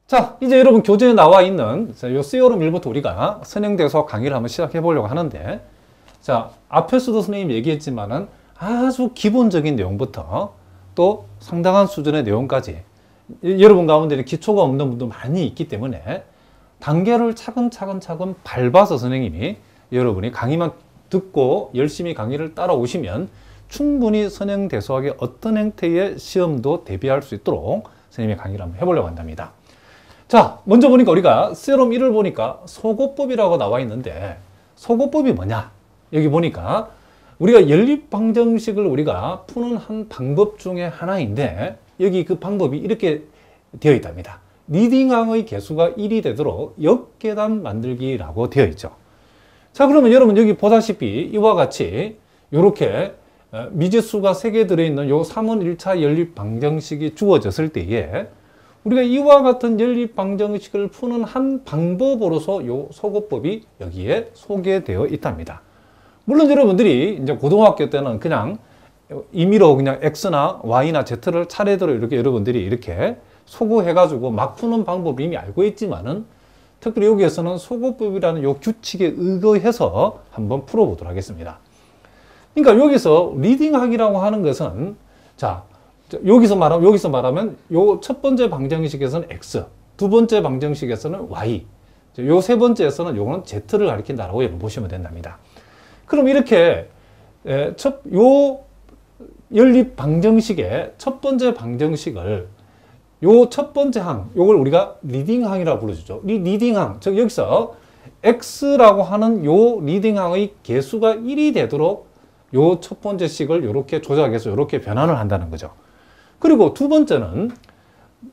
자, 이제 여러분 교재에 나와 있는 요 C어록 1부터 우리가 선행대소 강의를 한번 시작해 보려고 하는데, 자, 앞에서도 선생님이 얘기했지만은 아주 기본적인 내용부터 또 상당한 수준의 내용까지 여러분 가운데는 기초가 없는 분도 많이 있기 때문에 단계를 차근차근 밟아서 선생님이 여러분이 강의만 듣고 열심히 강의를 따라오시면 충분히 선행대소학의 어떤 형태의 시험도 대비할 수 있도록 선생님의 강의를 한번 해보려고 한답니다. 자, 먼저 보니까 우리가 C어록 1을 보니까 소고법이라고 나와 있는데, 소고법이 뭐냐? 여기 보니까 우리가 연립방정식을 우리가 푸는 한 방법 중에 하나인데, 여기 그 방법이 이렇게 되어 있답니다. 리딩항의 개수가 1이 되도록 역계단 만들기라고 되어 있죠. 자, 그러면 여러분 여기 보다시피 이와 같이 이렇게 미지수가 3개 들어있는 요 3원 1차 연립방정식이 주어졌을 때에 우리가 이와 같은 연립방정식을 푸는 한 방법으로서 요 소고법이 여기에 소개되어 있답니다. 물론 여러분들이 이제 고등학교 때는 그냥 임의로 그냥 X나 Y나 Z를 차례대로 이렇게 여러분들이 이렇게 소구해가지고 막 푸는 방법 이미 알고 있지만은, 특별히 여기에서는 소고법이라는 요 규칙에 의거해서 한번 풀어보도록 하겠습니다. 그러니까 여기서 리딩하기라고 하는 것은, 자, 여기서 말하면 요 첫 번째 방정식에서는 X, 두 번째 방정식에서는 Y, 요 세 번째에서는 요거는 Z를 가리킨다라고 여러분 보시면 된답니다. 그럼 이렇게 요 연립 방정식의 첫 번째 방정식을 요 첫 번째 항, 요걸 우리가 리딩항이라고 부르죠. 이 리딩항, 즉 여기서 X라고 하는 요 리딩항의 개수가 1이 되도록 요 첫 번째 식을 이렇게 조작해서 이렇게 변환을 한다는 거죠. 그리고 두 번째는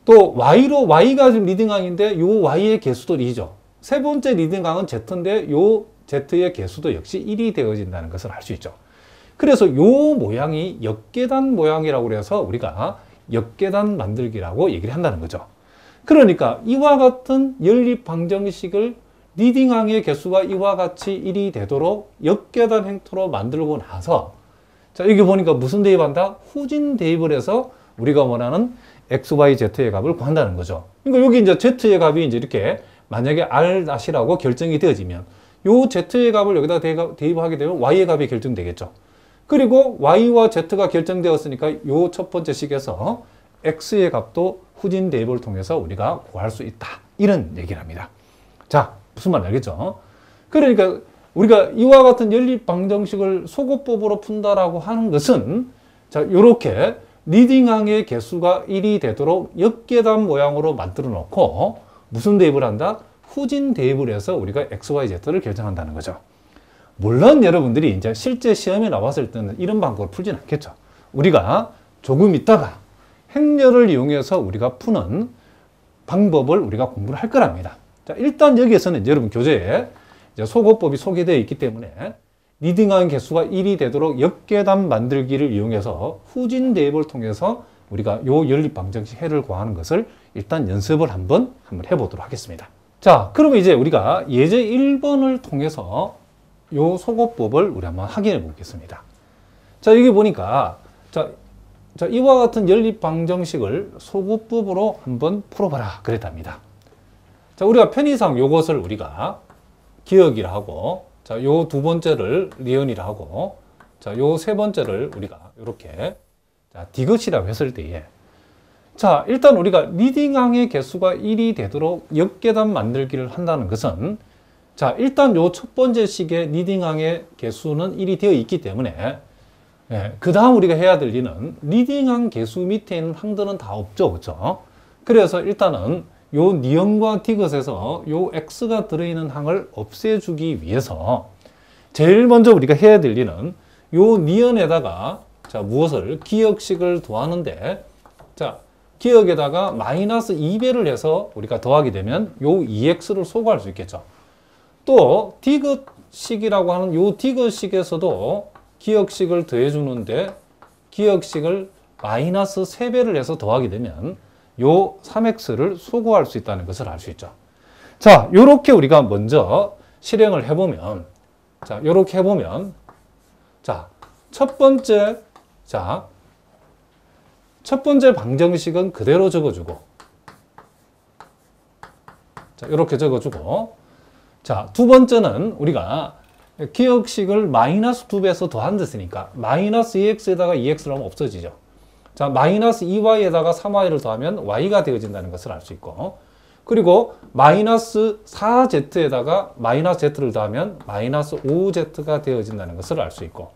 또 Y가 지금 리딩항인데 요 Y의 개수도 2죠. 세 번째 리딩항은 Z인데 요 Z의 개수도 역시 1이 되어진다는 것을 알 수 있죠. 그래서 요 모양이 역계단 모양이라고 해서 우리가 역계단 만들기라고 얘기를 한다는 거죠. 그러니까 이와 같은 연립 방정식을 리딩항의 개수가 이와 같이 1이 되도록 역계단 형태로 만들고 나서, 자, 여기 보니까 무슨 대입한다? 후진 대입을 해서 우리가 원하는 x, y, z의 값을 구한다는 거죠. 그러니까 여기 이제 z의 값이 이제 이렇게 만약에 r-라고 결정이 되어지면 요 z의 값을 여기다 대입하게 되면 y의 값이 결정되겠죠. 그리고 y와 z가 결정되었으니까 요 첫 번째 식에서 x의 값도 후진 대입을 통해서 우리가 구할 수 있다. 이런 얘기를 합니다. 자, 무슨 말 알겠죠? 그러니까 우리가 이와 같은 연립 방정식을 소고법으로 푼다라고 하는 것은, 자, 요렇게 리딩항의 개수가 1이 되도록 역계단 모양으로 만들어 놓고 무슨 대입을 한다? 후진 대입을 해서 우리가 x, y, z를 결정한다는 거죠. 물론 여러분들이 이제 실제 시험에 나왔을 때는 이런 방법을 풀진 않겠죠. 우리가 조금 있다가 행렬을 이용해서 우리가 푸는 방법을 우리가 공부를 할 거랍니다. 자, 일단 여기에서는 이제 여러분 교재에 이제 소고법이 소개되어 있기 때문에 리딩항 개수가 1이 되도록 역계단 만들기를 이용해서 후진 대입을 통해서 우리가 요 연립 방정식 해를 구하는 것을 일단 연습을 한번 해보도록 하겠습니다. 자, 그러면 이제 우리가 예제 1번을 통해서 요 소고법을 우리 한번 확인해 보겠습니다. 자, 여기 보니까 자, 이와 같은 연립 방정식을 소고법으로 한번 풀어봐라 그랬답니다. 자, 우리가 편의상 요것을 우리가 기억이라 하고, 자, 요 두 번째를 리언이라 하고, 자, 요 세 번째를 우리가 이렇게 디귿이라고 했을 때에, 자, 일단 우리가 리딩항의 개수가 1이 되도록 역계단 만들기를 한다는 것은, 자, 일단 요 첫 번째 식의 리딩항의 개수는 1이 되어 있기 때문에, 그 다음 우리가 해야 될 일은 리딩항 개수 밑에 있는 항들은 다 없죠, 그렇죠? 그래서 일단은 요 니은과 디귿에서 요 x가 들어있는 항을 없애주기 위해서 제일 먼저 우리가 해야 될 일은 요 니은에다가, 자, 무엇을 기역식을 더하는데, 자, 기역에다가 마이너스 2배를 해서 우리가 더하게 되면 요 2x를 소구할 수 있겠죠. 또 디귿식이라고 하는 요 디귿식에서도 기역식을 더해주는데 기역식을 마이너스 3배를 해서 더하게 되면 요 3x를 소구할 수 있다는 것을 알 수 있죠. 자, 요렇게 우리가 먼저 실행을 해보면, 자, 요렇게 해보면, 자, 첫 번째 방정식은 그대로 적어주고, 자, 이렇게 적어주고. 자, 두 번째는 우리가 기억식을 마이너스 2배에서 더한댔으니까 마이너스 2x에다가 2x를 하면 없어지죠. 자, 마이너스 2y에다가 3y를 더하면 y가 되어진다는 것을 알 수 있고, 그리고 마이너스 4z에다가 마이너스 z를 더하면 마이너스 5z가 되어진다는 것을 알 수 있고,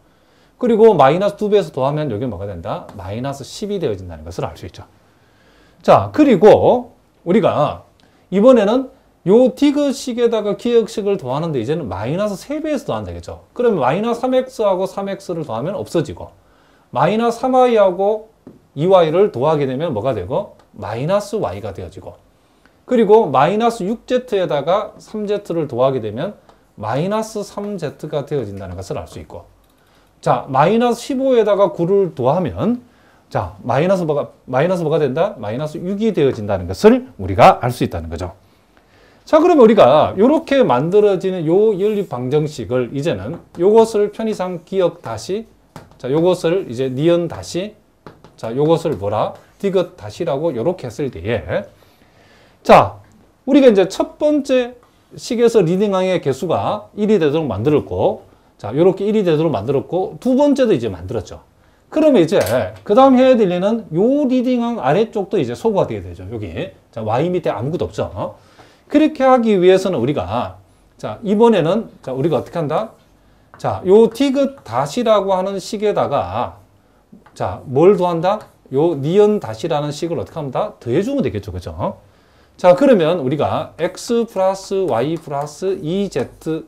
그리고 마이너스 2배에서 더하면 여기 뭐가 된다? 마이너스 10이 되어진다는 것을 알 수 있죠. 자, 그리고 우리가 이번에는 요 디귿식에다가 기억식을 더하는데 이제는 마이너스 3배에서 더한다겠죠. 그러면 마이너스 3x하고 3x를 더하면 없어지고, 마이너스 3y하고 2y를 더하게 되면 뭐가 되고? 마이너스 y가 되어지고, 그리고 마이너스 6z에다가 3z를 더하게 되면 마이너스 3z가 되어진다는 것을 알 수 있고, 자, 마이너스 15에다가 9를 더하면 자, 마이너스 뭐가 된다? 마이너스 6이 되어진다는 것을 우리가 알 수 있다는 거죠. 자, 그러면 우리가 이렇게 만들어지는 요 연립 방정식을 이제는 요것을 편의상 기억 다시, 자, 요것을 이제 니은 다시, 자, 요것을 뭐라? 디귿 다시라고 요렇게 했을 때에, 자, 우리가 이제 첫 번째 식에서 리딩항의 개수가 1이 되도록 만들었고, 자, 요렇게 1이 되도록 만들었고, 두 번째도 이제 만들었죠. 그러면 이제 그 다음 해야 될 일은 요 리딩항 아래쪽도 이제 소거가 되게 되죠. 여기. 자, y 밑에 아무것도 없죠. 그렇게 하기 위해서는 우리가, 자, 이번에는, 자, 우리가 어떻게 한다? 자, 요 디귿 다시라고 하는 식에다가, 자, 뭘 더한다? 요 니은 다시라는 식을 어떻게 합니다? 더해주면 되겠죠. 그죠? 자, 그러면 우리가 x 플러스 y 플러스 2z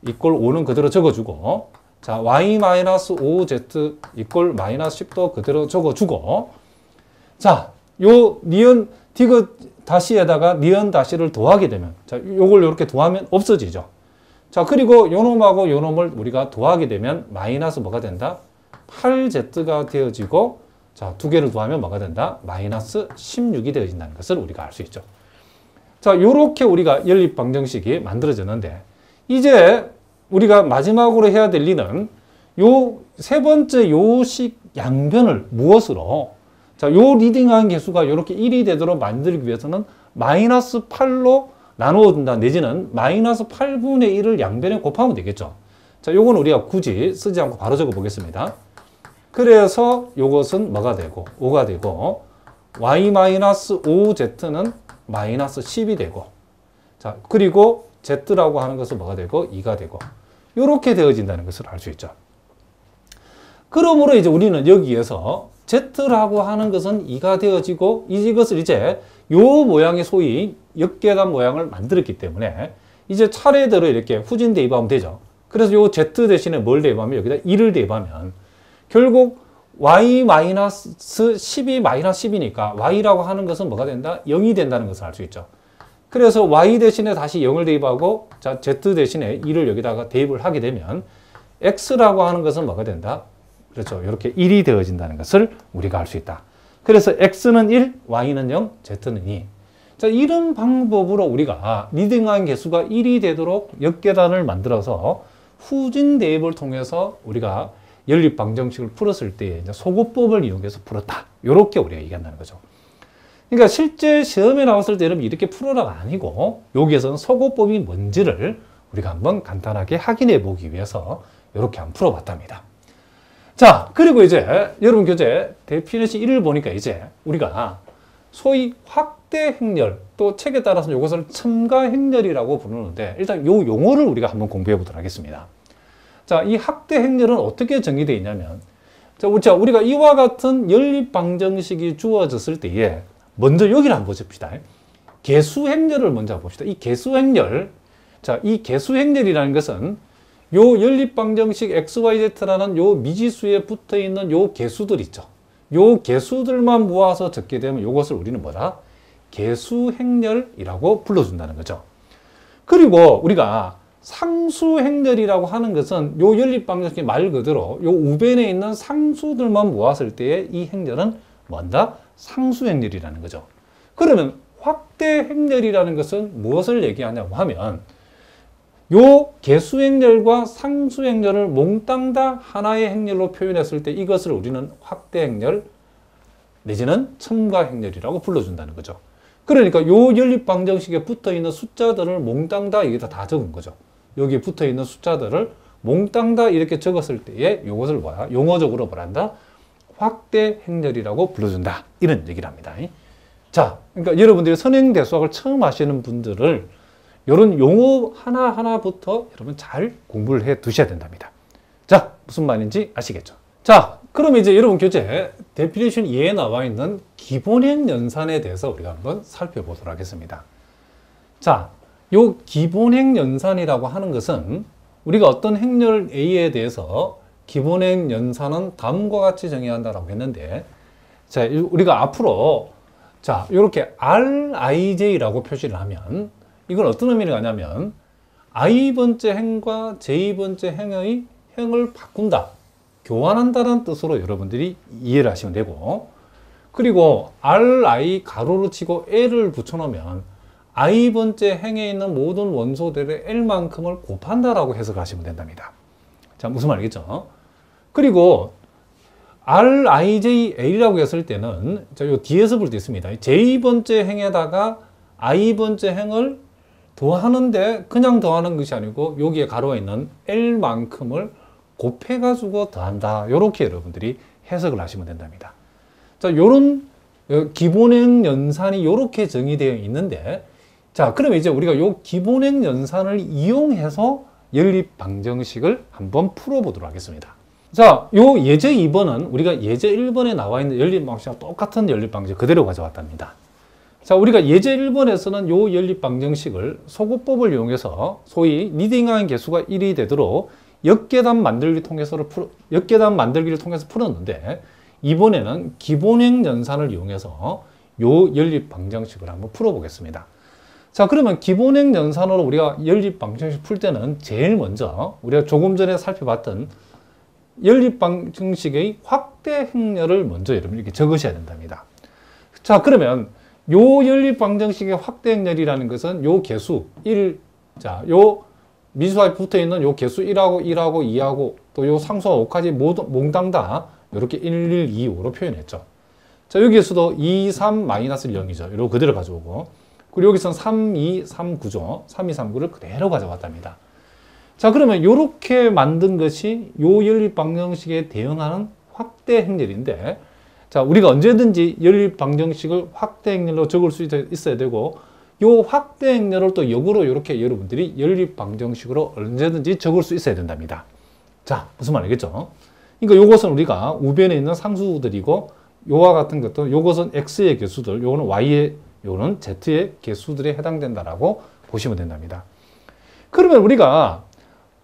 이꼴 5는 그대로 적어주고, 자, y 마이너스 5z 이꼴 마이너스 10도 그대로 적어주고, 자, 요 니은 디귿 다시에다가 니은 다시를 더하게 되면, 자, 요걸 이렇게 더하면 없어지죠. 자, 그리고 요 놈하고 요 놈을 우리가 더하게 되면 마이너스 뭐가 된다? 8z가 되어지고, 자, 두 개를 더하면 뭐가 된다? 마이너스 16이 되어진다는 것을 우리가 알 수 있죠. 자, 요렇게 우리가 연립 방정식이 만들어졌는데, 이제 우리가 마지막으로 해야 될 일은 요 세 번째 요식 양변을 무엇으로, 자, 요 리딩한 개수가 이렇게 1이 되도록 만들기 위해서는 마이너스 8로 나누어 준다, 내지는 마이너스 8분의 1을 양변에 곱하면 되겠죠. 자, 요건 우리가 굳이 쓰지 않고 바로 적어 보겠습니다. 그래서 요것은 뭐가 되고 5가 되고, y 마이너스 5z는 마이너스 10이 되고, 자, 그리고 z라고 하는 것은 뭐가 되고 2가 되고, 이렇게 되어진다는 것을 알 수 있죠. 그러므로 이제 우리는 여기에서 z라고 하는 것은 2가 되어지고, 이것을 이제 요 모양의 소위 역계단 모양을 만들었기 때문에 이제 차례대로 이렇게 후진 대입하면 되죠. 그래서 요 z 대신에 뭘 대입하면 여기다 2를 대입하면 결국 y 마이너스 10이 마이너스 10이니까 y라고 하는 것은 뭐가 된다? 0이 된다는 것을 알 수 있죠. 그래서 y 대신에 다시 0을 대입하고, 자, z 대신에 2를 여기다가 대입을 하게 되면 x라고 하는 것은 뭐가 된다? 그렇죠. 이렇게 1이 되어진다는 것을 우리가 알 수 있다. 그래서 x는 1, y는 0, z는 2. 자, 이런 방법으로 우리가 리딩한 개수가 1이 되도록 역계단을 만들어서 후진 대입을 통해서 우리가 연립 방정식을 풀었을 때 이제 소거법을 이용해서 풀었다. 이렇게 우리가 얘기한다는 거죠. 그러니까 실제 시험에 나왔을 때 여러분 이렇게 풀어라가 아니고, 여기에서는 소거법이 뭔지를 우리가 한번 간단하게 확인해 보기 위해서 이렇게 한번 풀어봤답니다. 자, 그리고 이제 여러분 교재 데피니션 1을 보니까 이제 우리가 소위 확대 행렬, 또 책에 따라서 이것을 첨가 행렬이라고 부르는데, 일단 요 용어를 우리가 한번 공부해 보도록 하겠습니다. 자, 이 확대 행렬은 어떻게 정의되어 있냐면, 자, 우리가 이와 같은 연립 방정식이 주어졌을 때에 먼저 여기를 한번 보십시다. 개수 행렬을 먼저 봅시다. 이 개수 행렬, 자, 이 개수 행렬이라는 것은 요 연립 방정식 XYZ라는 요 미지수에 붙어 있는 요 개수들 있죠. 요 개수들만 모아서 적게 되면 요것을 우리는 뭐다? 개수 행렬이라고 불러준다는 거죠. 그리고 우리가 상수 행렬이라고 하는 것은 요 연립 방정식 말 그대로 요 우변에 있는 상수들만 모았을 때의 이 행렬은 뭔다? 상수 행렬이라는 거죠. 그러면 확대 행렬이라는 것은 무엇을 얘기하냐고 하면, 요 개수 행렬과 상수 행렬을 몽땅 다 하나의 행렬로 표현했을 때 이것을 우리는 확대 행렬 내지는 첨가 행렬이라고 불러준다는 거죠. 그러니까 요 연립방정식에 붙어 있는 숫자들을 몽땅 다 여기다 다 적은 거죠. 여기에 붙어 있는 숫자들을 몽땅 다 이렇게 적었을 때에 요것을 뭐야? 용어적으로 뭐란다? 확대 행렬이라고 불러준다. 이런 얘기를 합니다. 자, 그러니까 여러분들이 선행대수학을 처음 하시는 분들을 이런 용어 하나하나부터 여러분 잘 공부를 해 두셔야 된답니다. 자, 무슨 말인지 아시겠죠? 자, 그럼 이제 여러분 교재 데피니션 2에 나와 있는 기본행 연산에 대해서 우리가 한번 살펴보도록 하겠습니다. 자, 요 기본행 연산이라고 하는 것은 우리가 어떤 행렬 A에 대해서 기본행 연산은 다음과 같이 정해야 한다라고 했는데, 자, 우리가 앞으로 자, 이렇게 RIJ라고 표시를 하면 이건 어떤 의미를 가냐면 I번째 행과 J번째 행의 행을 바꾼다, 교환한다는 뜻으로 여러분들이 이해를 하시면 되고, 그리고 RI 가로로 치고 L을 붙여놓으면 I번째 행에 있는 모든 원소들의 L만큼을 곱한다라고 해석하시면 된답니다. 자, 무슨 말이겠죠? 그리고 RIJL이라고 했을 때는 자, 요 뒤에서 볼 때 있습니다. J번째 행에다가 I번째 행을 더하는데 그냥 더하는 것이 아니고 여기에 가로에 있는 L만큼을 곱해가지고 더한다. 요렇게 여러분들이 해석을 하시면 된답니다. 자, 요런 기본행 연산이 요렇게 정의되어 있는데, 자, 그러면 이제 우리가 요 기본행 연산을 이용해서 연립 방정식을 한번 풀어보도록 하겠습니다. 자, 요 예제 2번은 우리가 예제 1번에 나와 있는 연립 방정식과 똑같은 연립 방정식 그대로 가져왔답니다. 자, 우리가 예제 1번에서는 요 연립 방정식을 소구법을 이용해서 소위 리딩하는 개수가 1이 되도록 역계단 만들기를 통해서 풀었는데, 이번에는 기본행 연산을 이용해서 요 연립 방정식을 한번 풀어보겠습니다. 자, 그러면 기본행 연산으로 우리가 연립 방정식 풀 때는 제일 먼저 우리가 조금 전에 살펴봤던 연립 방정식의 확대 행렬을 먼저 여러분 이렇게 적으셔야 된답니다. 자, 그러면 요 연립 방정식의 확대 행렬이라는 것은 요 개수 1, 자, 요 미수에 붙어 있는 요 개수 1하고 1하고 2하고 또 요 상수와 5까지 모두 몽땅 다 이렇게 1, 1, 2, 5로 표현했죠. 자, 여기에서도 2, 3, 마이너스 0이죠. 이거 그대로 가져오고, 그리고 여기서는 3, 2, 3, 9죠. 3, 2, 3, 9를 그대로 가져왔답니다. 자, 그러면 이렇게 만든 것이 요 연립 방정식에 대응하는 확대 행렬인데, 자, 우리가 언제든지 연립 방정식을 확대 행렬로 적을 수 있어야 되고, 요 확대 행렬을 또 역으로 이렇게 여러분들이 연립 방정식으로 언제든지 적을 수 있어야 된답니다. 자, 무슨 말이겠죠? 그러니까 요것은 우리가 우변에 있는 상수들이고, 요와 같은 것도 요것은 x의 개수들, 요거는 y의, 요거는 z의 개수들에 해당된다라고 보시면 된답니다. 그러면 우리가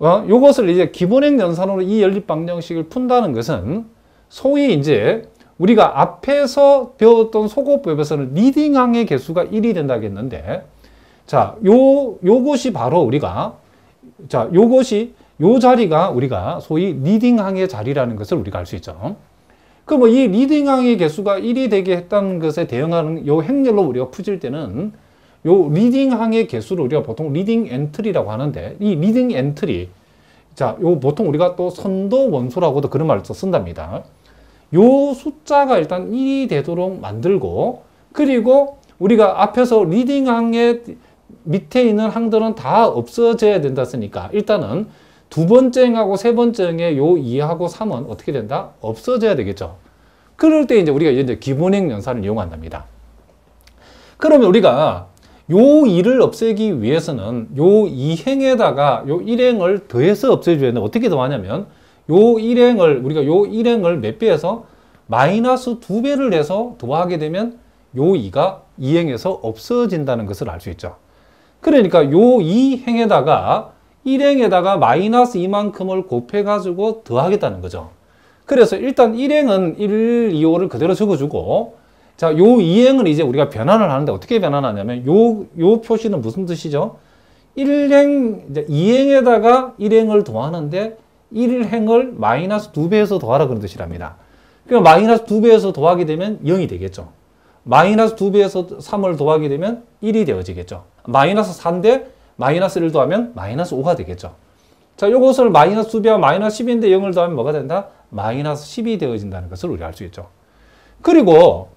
요것을 이제 기본행 연산으로 이 연립 방정식을 푼다는 것은 소위 이제 우리가 앞에서 배웠던 소고법에서는 리딩항의 개수가 1이 된다고 했는데, 자, 요것이 바로 우리가, 자, 요 자리가 우리가 소위 리딩항의 자리라는 것을 우리가 알 수 있죠. 그럼 이 리딩항의 개수가 1이 되게 했다는 것에 대응하는 요 행렬로 우리가 풀 때는 요 리딩항의 개수를 우리가 보통 리딩 엔트리라고 하는데, 이 리딩 엔트리, 자, 요 보통 우리가 또 선도 원소라고도 그런 말을 쓴답니다. 요 숫자가 일단 1이 되도록 만들고, 그리고 우리가 앞에서 리딩항의 밑에 있는 항들은 다 없어져야 된다 했으니까 일단은 두 번째 행하고 세 번째 행의 요 2하고 3은 어떻게 된다? 없어져야 되겠죠. 그럴 때 이제 우리가 이제 기본행 연산을 이용한답니다. 그러면 우리가 요 2를 없애기 위해서는 요 2행에다가 요 1행을 더해서 없애줘야 되는데, 어떻게 더하냐면 요 1행을 우리가 요 1행을 몇 배에서 마이너스 2배를 해서 더하게 되면 요 2가 2행에서 없어진다는 것을 알 수 있죠. 그러니까 요 2행에다가 1행에다가 마이너스 이만큼을 곱해가지고 더하겠다는 거죠. 그래서 일단 1행은 1, 2, 5를 그대로 적어주고, 자, 요 2행을 이제 우리가 변환을 하는데 어떻게 변환하냐면 요 표시는 무슨 뜻이죠? 1행, 이제 2행에다가 1행을 더하는데 1행을 마이너스 2배에서 더하라 그런 뜻이랍니다. 그럼 마이너스 2배에서 더하게 되면 0이 되겠죠. 마이너스 2배에서 3을 더하게 되면 1이 되어지겠죠. 마이너스 4인데 마이너스 1을 더하면 마이너스 5가 되겠죠. 자, 요것을 마이너스 2배와 마이너스 10인데 0을 더하면 뭐가 된다? 마이너스 10이 되어진다는 것을 우리가 알 수 있죠. 그리고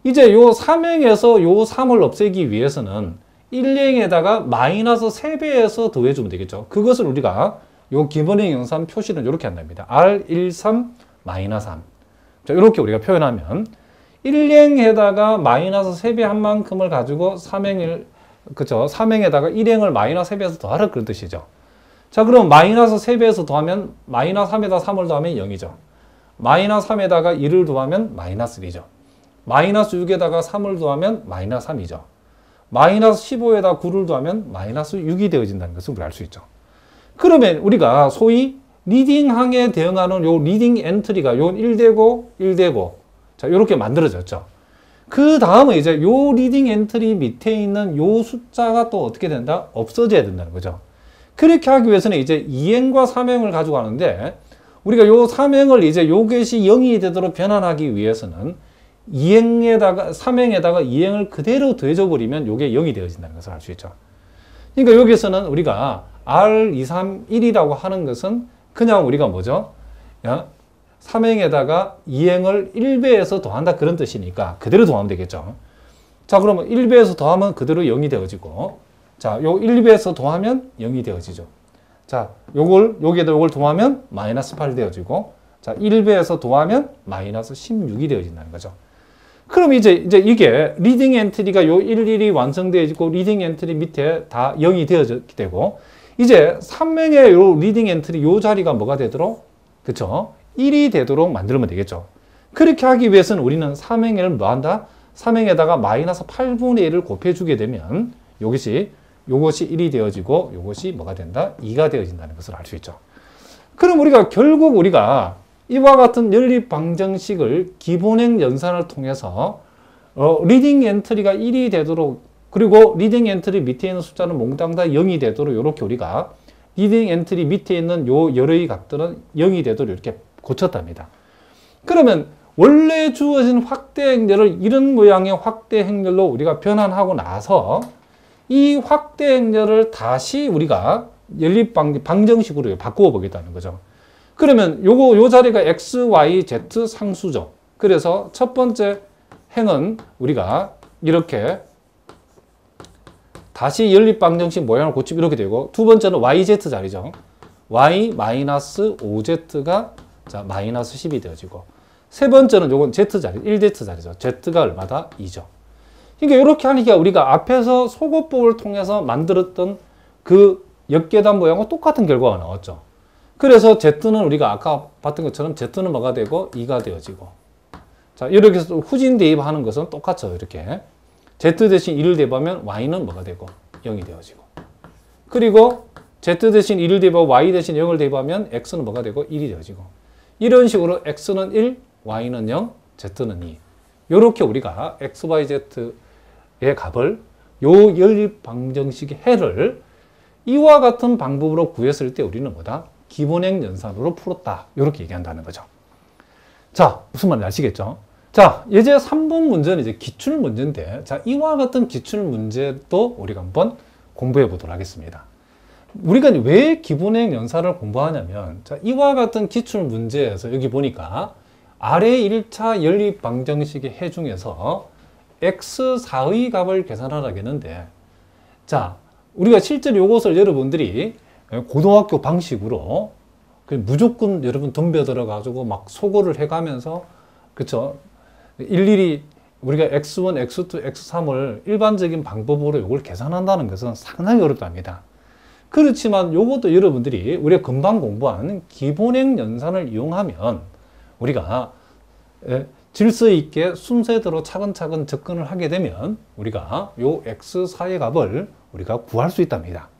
이제 요 3행에서 요 3을 없애기 위해서는 1행에다가 마이너스 3배에서 더해주면 되겠죠. 그것을 우리가 요 기본행 영상 표시는 이렇게 한답니다. R13 마이너스 3. 자, 이렇게 우리가 표현하면 1행에다가 마이너스 3배 한 만큼을 가지고 3행을, 그죠? 3행에다가 1행을 마이너스 3배에서 더하라 그런 뜻이죠. 자, 그럼 마이너스 3배에서 더하면 마이너스 3에다 3을 더하면 0이죠. 마이너스 3에다가 1을 더하면 마이너스 1이죠. 마이너스 6에다가 3을 더하면 마이너스 3이죠. 마이너스 15에다 9를 더하면 마이너스 6이 되어진다는 것을 우리가 알 수 있죠. 그러면 우리가 소위 리딩항에 대응하는 요 리딩 엔트리가 요 1되고 1되고 자, 요렇게 만들어졌죠. 그 다음에 이제 요 리딩 엔트리 밑에 있는 요 숫자가 또 어떻게 된다? 없어져야 된다는 거죠. 그렇게 하기 위해서는 이제 2행과 3행을 가지고 가는데 우리가 요 3행을 이제 요것이 0이 되도록 변환하기 위해서는 3행에다가 2행을 그대로 더해줘 버리면 요게 0이 되어진다는 것을 알 수 있죠. 그러니까 여기서는 우리가 R231이라고 하는 것은 그냥 우리가 뭐죠? 3행에다가 2행을 1배에서 더한다 그런 뜻이니까 그대로 더하면 되겠죠. 자, 그러면 1배에서 더하면 그대로 0이 되어지고 자, 요 1배에서 더하면 0이 되어지죠. 자, 여기에다 요걸 더하면 마이너스 8 되어지고 자, 1배에서 더하면 마이너스 16이 되어진다는 거죠. 그럼 이제 이게 리딩 엔트리가 요 11이 완성되어지고 리딩 엔트리 밑에 다 0이 되어지게 되고 이제 3행의 요 리딩 엔트리 요 자리가 뭐가 되도록 그쵸? 1이 되도록 만들면 되겠죠. 그렇게 하기 위해서는 우리는 3행을 뭐 한다? 3행에다가 마이너스 8분의 1을 곱해주게 되면 요것이 1이 되어지고 요것이 뭐가 된다? 2가 되어진다는 것을 알 수 있죠. 그럼 우리가 결국 이와 같은 연립 방정식을 기본행 연산을 통해서 리딩 엔트리가 1이 되도록 그리고 리딩 엔트리 밑에 있는 숫자는 몽땅 다 0이 되도록 이렇게 우리가 리딩 엔트리 밑에 있는 요 여러의 값들은 0이 되도록 이렇게 고쳤답니다. 그러면 원래 주어진 확대 행렬을 이런 모양의 확대 행렬로 우리가 변환하고 나서 이 확대 행렬을 다시 우리가 연립 방정식으로 바꾸어 보겠다는 거죠. 그러면 요 자리가 x, y, z 상수죠. 그래서 첫 번째 행은 우리가 이렇게 다시 연립 방정식 모양을 고치면 이렇게 되고 두 번째는 yz 자리죠. y-5z가 자, 마이너스 10이 되어지고 세 번째는 요건 z 자리, 1z 자리죠. z가 얼마다? 2죠. 그러니까 이렇게 하니까 우리가 앞에서 소거법을 통해서 만들었던 그 역계단 모양과 똑같은 결과가 나왔죠. 그래서 z는 우리가 아까 봤던 것처럼 z는 뭐가 되고 2가 되어지고 자, 이렇게 해서 후진 대입하는 것은 똑같죠. 이렇게 z 대신 2를 대입하면 y는 뭐가 되고 0이 되어지고 그리고 z 대신 2를 대입하고 y 대신 0을 대입하면 x는 뭐가 되고 1이 되어지고 이런 식으로 x는 1, y는 0, z는 2 이렇게 우리가 x, y, z의 값을 요 연립 방정식의 해를 이와 같은 방법으로 구했을 때 우리는 뭐다? 기본행 연산으로 풀었다. 이렇게 얘기한다는 거죠. 자, 무슨 말인지 아시겠죠? 자, 이제 3번 문제는 이제 기출 문제인데, 자, 이와 같은 기출 문제도 우리가 한번 공부해 보도록 하겠습니다. 우리가 왜 기본행 연산을 공부하냐면, 자, 이와 같은 기출 문제에서 여기 보니까 아래 1차 연립 방정식의 해 중에서 x4의 값을 계산하라고 했는데, 자, 우리가 실제로 이것을 여러분들이 고등학교 방식으로 무조건 여러분 덤벼들어 가지고 막 소거를 해가면서 그쵸 일일이 우리가 x1, x2, x3을 일반적인 방법으로 이걸 계산한다는 것은 상당히 어렵답니다. 그렇지만 이것도 여러분들이 우리가 금방 공부한 기본행 연산을 이용하면 우리가 질서 있게 순서대로 차근차근 접근을 하게 되면 우리가 요 x4의 값을 우리가 구할 수 있답니다.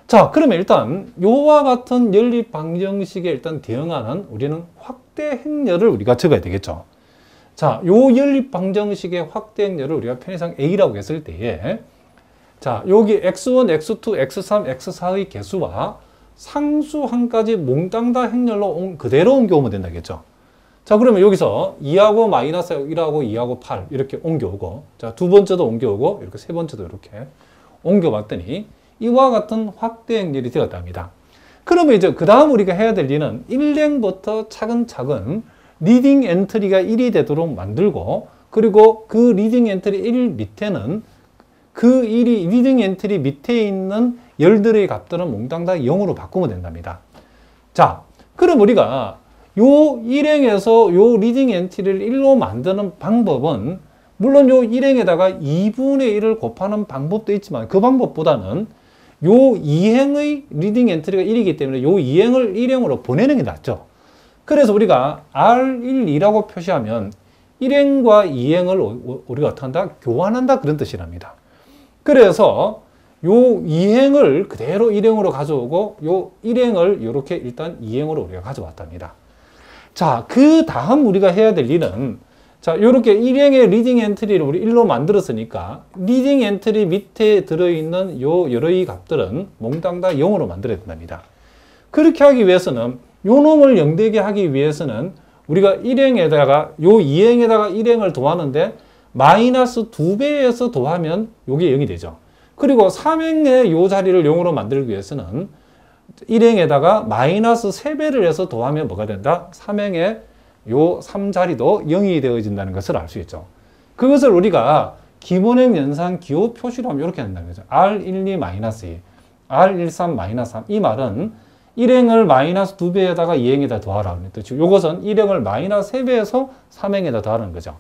자, 그러면 일단 요와 같은 연립 방정식에 일단 대응하는 우리는 확대 행렬을 우리가 적어야 되겠죠. 자, 요 연립 방정식의 확대 행렬을 우리가 편의상 A라고 했을 때에 자, 여기 x1, x2, x3, x4의 개수와 상수항까지 몽땅 다 행렬로 그대로 옮겨오면 된다겠죠. 자, 그러면 여기서 2하고 마이너스 1하고 2하고 8 이렇게 옮겨오고 자, 두 번째도 옮겨오고 이렇게 세 번째도 이렇게 옮겨봤더니 이와 같은 확대 행렬이 되었답니다. 그러면 이제 그 다음 우리가 해야 될 일은 1행부터 차근차근 리딩 엔트리가 1이 되도록 만들고 그리고 그 리딩 엔트리 1 밑에는 그 리딩 엔트리 밑에 있는 열들의 값들은 몽땅 다 0으로 바꾸면 된답니다. 자, 그럼 우리가 요 일행에서 요 리딩 엔트리를 1로 만드는 방법은 물론 요 일행에다가 2분의 1을 곱하는 방법도 있지만 그 방법보다는 요 이행의 리딩 엔트리가 1이기 때문에 요 이행을 일행으로 보내는 게 낫죠. 그래서 우리가 R12라고 표시하면 일행과 이행을 우리가 어떻게 한다? 교환한다 그런 뜻이랍니다. 그래서 요 이행을 그대로 일행으로 가져오고 요 일행을 이렇게 일단 이행으로 우리가 가져왔답니다. 자, 그 다음 우리가 해야 될 일은 자, 이렇게 일행의 리딩 엔트리를 우리 1로 만들었으니까 리딩 엔트리 밑에 들어있는 요 여러의 값들은 몽땅 다 0으로 만들어야 된답니다. 그렇게 하기 위해서는 요 놈을 0 되게 하기 위해서는 우리가 일행에다가 요 이행에다가 일행을 더하는데 마이너스 2배에서 더하면 요게 0이 되죠. 그리고 3행의 요 자리를 0으로 만들기 위해서는 일행에다가 마이너스 3배를 해서 더하면 뭐가 된다? 3행의 요 3자리도 0이 되어진다는 것을 알 수 있죠. 그것을 우리가 기본행 연산 기호 표시로 하면 이렇게 한다는 거죠. R12 마이너스 2, R13 마이너스 3. 이 말은 일행을 마이너스 2배에다가 2행에다 더하라는 뜻이고 이것은 일행을 마이너스 3배에서 3행에다 더하는 거죠.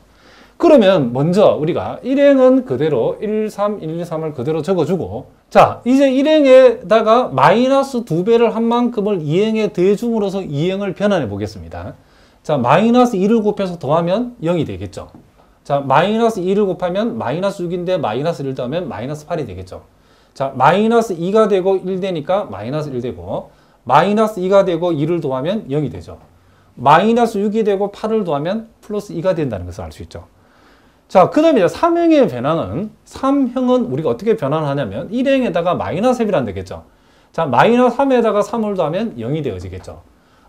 그러면 먼저 우리가 일행은 그대로 1, 3, 1, 3을 그대로 적어주고 자, 이제 일행에다가 마이너스 2배를 한 만큼을 2행에 더해줌으로써 2행을 변환해 보겠습니다. 자, 마이너스 2를 곱해서 더하면 0이 되겠죠. 자, 마이너스 2를 곱하면 마이너스 6인데 마이너스 1을 더하면 마이너스 8이 되겠죠. 자, 마이너스 2가 되고 1 되니까 마이너스 1 되고 마이너스 2가 되고 2를 더하면 0이 되죠. 마이너스 6이 되고 8을 더하면 플러스 2가 된다는 것을 알 수 있죠. 자, 그 다음에 3행의 변화는 3행은 우리가 어떻게 변환하냐면 1행에다가 마이너스 3이란 되겠죠. 자, 마이너스 3에다가 3을 더하면 0이 되어지겠죠.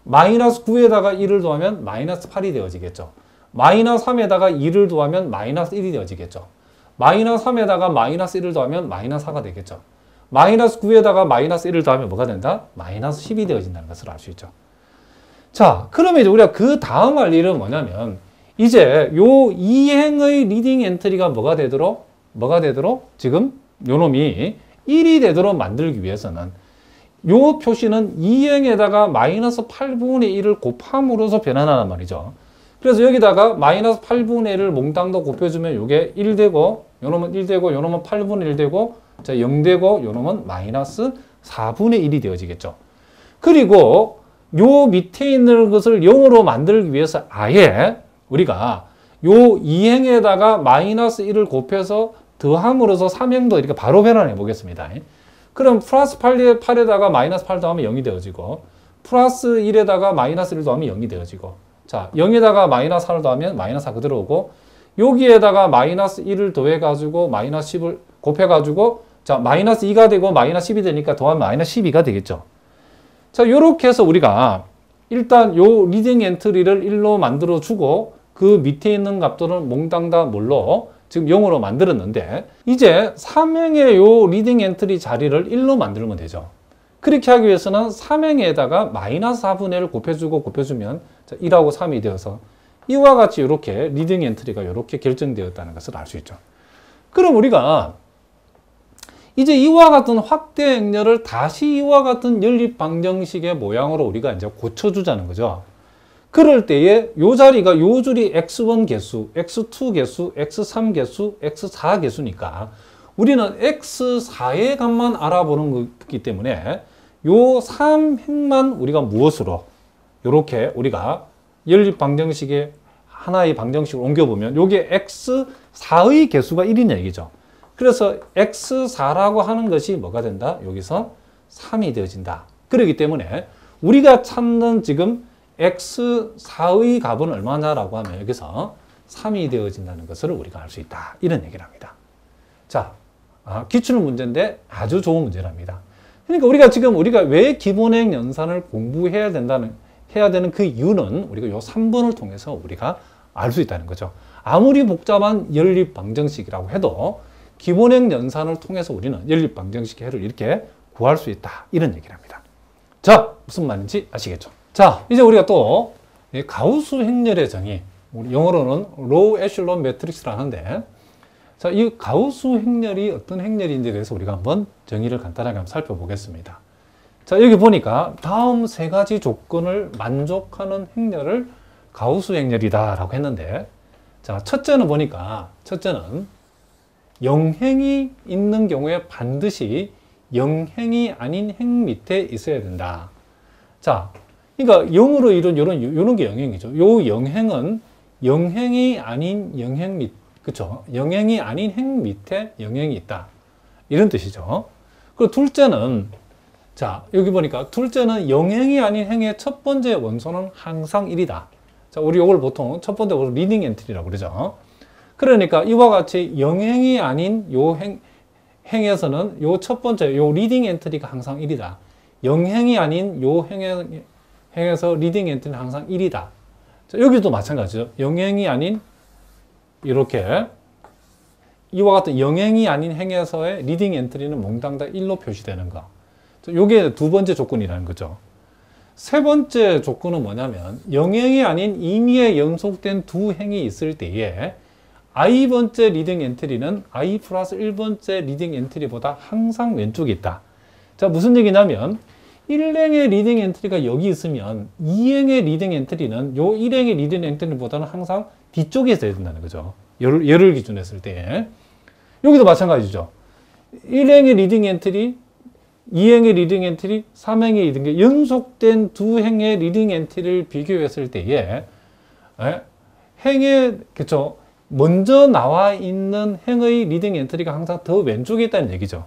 마이너스 9에다가 1을 더하면 마이너스 8이 되어지겠죠. 마이너스 3에다가 2를 더하면 마이너스 1이 되어지겠죠. 마이너스 3에다가 마이너스 1을 더하면 마이너스 4가 되겠죠. 마이너스 9에다가 마이너스 1을 더하면 뭐가 된다? 마이너스 10이 되어진다는 것을 알 수 있죠. 자, 그러면 이제 우리가 그 다음 할 일은 뭐냐면 이제 요 이행의 리딩 엔트리가 뭐가 되도록 지금 요 놈이 1이 되도록 만들기 위해서는 요 표시는 이행에다가 마이너스 8분의 1을 곱함으로써 변환하란 말이죠. 그래서 여기다가 마이너스 8분의 1을 몽땅 더 곱해주면 요게 1 되고 요 놈은 1 되고 요 놈은 8분의 1 되고 자, 0 되고 요 놈은 마이너스 4분의 1이 되어지겠죠. 그리고 요 밑에 있는 것을 0으로 만들기 위해서 아예 우리가 요 이행에다가 마이너스 1을 곱해서 더함으로써 3행도 이렇게 바로 변환해 보겠습니다. 그럼 플러스 8에다가 마이너스 8 더하면 0이 되어지고 플러스 1에다가 마이너스 1 더하면 0이 되어지고 자, 0에다가 마이너스 4를 더하면 마이너스 4 그대로 오고 여기에다가 마이너스 1을 더해가지고 마이너스 10을 곱해가지고 자, 마이너스 2가 되고 마이너스 10이 되니까 더하면 마이너스 12가 되겠죠. 자, 요렇게 해서 우리가 일단 요 리딩 엔트리를 1로 만들어주고 그 밑에 있는 값들은 몽땅 다 뭘로? 지금 0으로 만들었는데 이제 3행의 요 리딩 엔트리 자리를 1로 만들면 되죠. 그렇게 하기 위해서는 3행에다가 마이너스 4분의 1을 곱해주면 자, 1하고 3이 되어서 이와 같이 이렇게 리딩 엔트리가 이렇게 결정되었다는 것을 알 수 있죠. 그럼 우리가 이제 이와 같은 확대 행렬을 다시 이와 같은 연립 방정식의 모양으로 우리가 이제 고쳐주자는 거죠. 그럴 때에 요 자리가 요 줄이 x1 개수, x2 개수, x3 개수, x4 개수니까 우리는 x4의 값만 알아보는 거기 때문에 요 3행만 우리가 무엇으로 이렇게 우리가 연립 방정식의 하나의 방정식을 옮겨보면 요게 x4의 개수가 1이냐 얘기죠. 그래서 x4라고 하는 것이 뭐가 된다? 여기서 3이 되어진다. 그렇기 때문에 우리가 찾는 지금 x4의 값은 얼마냐라고 하면 여기서 3이 되어진다는 것을 우리가 알 수 있다. 이런 얘기를 합니다. 자, 기출 문제인데 아주 좋은 문제랍니다. 그러니까 우리가 왜 기본행 연산을 공부해야 해야 되는 그 이유는 우리가 요 3번을 통해서 우리가 알 수 있다는 거죠. 아무리 복잡한 연립 방정식이라고 해도 기본행 연산을 통해서 우리는 연립 방정식의 해를 이렇게 구할 수 있다. 이런 얘기를 합니다. 자, 무슨 말인지 아시겠죠? 자, 이제 우리가 또 가우스 행렬의 정의, 우리 영어로는 로우 에슐론 매트릭스라는데, 자, 이 가우스 행렬이 어떤 행렬인지에 대해서 우리가 한번 정의를 간단하게 한번 살펴보겠습니다. 자, 여기 보니까 다음 세 가지 조건을 만족하는 행렬을 가우스 행렬이다라고 했는데, 자, 첫째는 보니까, 첫째는 영행이 있는 경우에 반드시 영행이 아닌 행 밑에 있어야 된다. 자, 그러니까 영으로 이룬 요런 게 영행이죠. 요 영행은 영행이 아닌 영행 밑, 그쵸? 영행이 아닌 행 밑에 영행이 있다. 이런 뜻이죠. 그리고 둘째는, 자, 여기 보니까 둘째는 영행이 아닌 행의 첫 번째 원소는 항상 1이다. 자, 우리 이걸 보통 첫 번째 원소 리딩 엔트리라고 그러죠. 그러니까 이와 같이 영행이 아닌 요 행에서는 요 첫 번째, 요 리딩 엔트리가 항상 1이다. 영행이 아닌 요 행에서 리딩 엔트리는 항상 1이다. 자, 여기도 마찬가지죠. 영행이 아닌 이렇게 이와 같은 영행이 아닌 행에서의 리딩 엔트리는 몽땅 다 1로 표시되는 거. 이게 두 번째 조건이라는 거죠. 세 번째 조건은 뭐냐면 영행이 아닌 임의에 연속된 두 행이 있을 때에 i번째 리딩 엔트리는 i 플러스 1번째 리딩 엔트리보다 항상 왼쪽에 있다. 자, 무슨 얘기냐면 1행의 리딩 엔트리가 여기 있으면 2행의 리딩 엔트리는 요 1행의 리딩 엔트리보다는 항상 뒤쪽에 있어야 된다는 거죠. 얘를 기준으로 했을 때. 여기도 마찬가지죠. 1행의 리딩 엔트리, 2행의 리딩 엔트리, 3행의 리딩 엔트리, 연속된 두 행의 리딩 엔트리를 비교했을 때에 행의, 그쵸, 먼저 나와 있는 행의 리딩 엔트리가 항상 더 왼쪽에 있다는 얘기죠.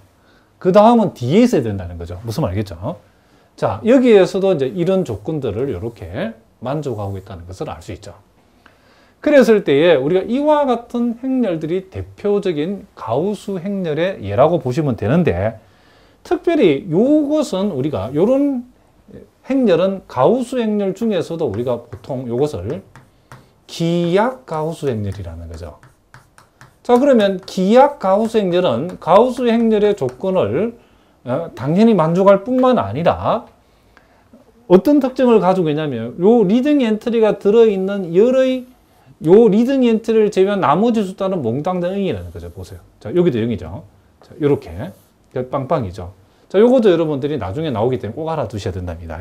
그 다음은 뒤에 있어야 된다는 거죠. 무슨 말 알겠죠? 자, 여기에서도 이제 이런 조건들을 이렇게 만족하고 있다는 것을 알 수 있죠. 그랬을 때에 우리가 이와 같은 행렬들이 대표적인 가우스 행렬의 예라고 보시면 되는데, 특별히 요것은 우리가 요런 행렬은 가우스 행렬 중에서도 우리가 보통 요것을 기약 가우스 행렬이라는 거죠. 자, 그러면 기약 가우스 행렬은 가우스 행렬의 조건을 당연히 만족할 뿐만 아니라 어떤 특징을 가지고 있냐면 요 리딩 엔트리가 들어있는 열의 요 리딩 엔트리를 제외한 나머지 숫자는 몽땅 다 0이라는 거죠. 보세요. 자, 여기도 0이죠. 자, 요렇게 빵빵이죠. 자, 요것도 여러분들이 나중에 나오기 때문에 꼭 알아두셔야 된답니다.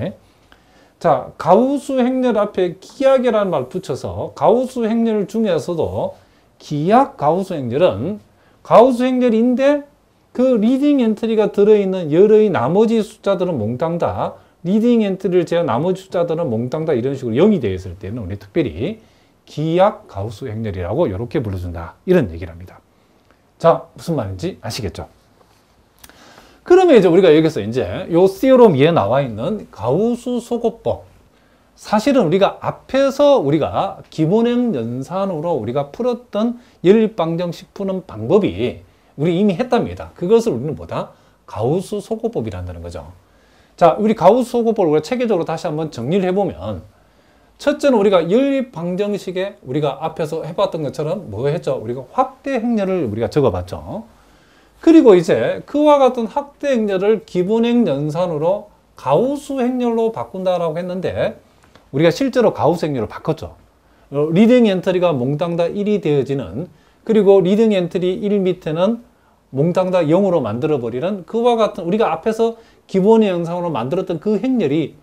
자, 가우스 행렬 앞에 기약이라는 말 붙여서 가우스 행렬 중에서도 기약 가우스 행렬은 가우스 행렬인데 그 리딩 엔트리가 들어있는 열의 나머지 숫자들은 몽땅 다 리딩 엔트리를 제외한 나머지 숫자들은 몽땅 다 이런 식으로 0이 되어 있을 때는 우리 특별히 기약 가우스 행렬이라고 이렇게 불러준다. 이런 얘기를 합니다. 자, 무슨 말인지 아시겠죠? 그러면 이제 우리가 여기서 이제 요 시오롬 위에 나와 있는 가우스 소거법. 사실은 우리가 앞에서 우리가 기본행 연산으로 우리가 풀었던 연립방정식 푸는 방법이 우리 이미 했답니다. 그것을 우리는 뭐다? 가우스 소거법이란다는 거죠. 자, 우리 가우스 소거법을 우리가 체계적으로 다시 한번 정리를 해보면, 첫째는 우리가 연립방정식에 우리가 앞에서 해봤던 것처럼 뭐 했죠? 우리가 확대 행렬을 우리가 적어봤죠. 그리고 이제 그와 같은 확대 행렬을 기본행 연산으로 가우스 행렬로 바꾼다라고 했는데, 우리가 실제로 가우스 행렬로 바꿨죠. 리딩 엔트리가 몽땅 다 1이 되어지는, 그리고 리딩 엔트리 1 밑에는 몽땅 다 0으로 만들어버리는 그와 같은 우리가 앞에서 기본의 영상으로 만들었던 그 행렬이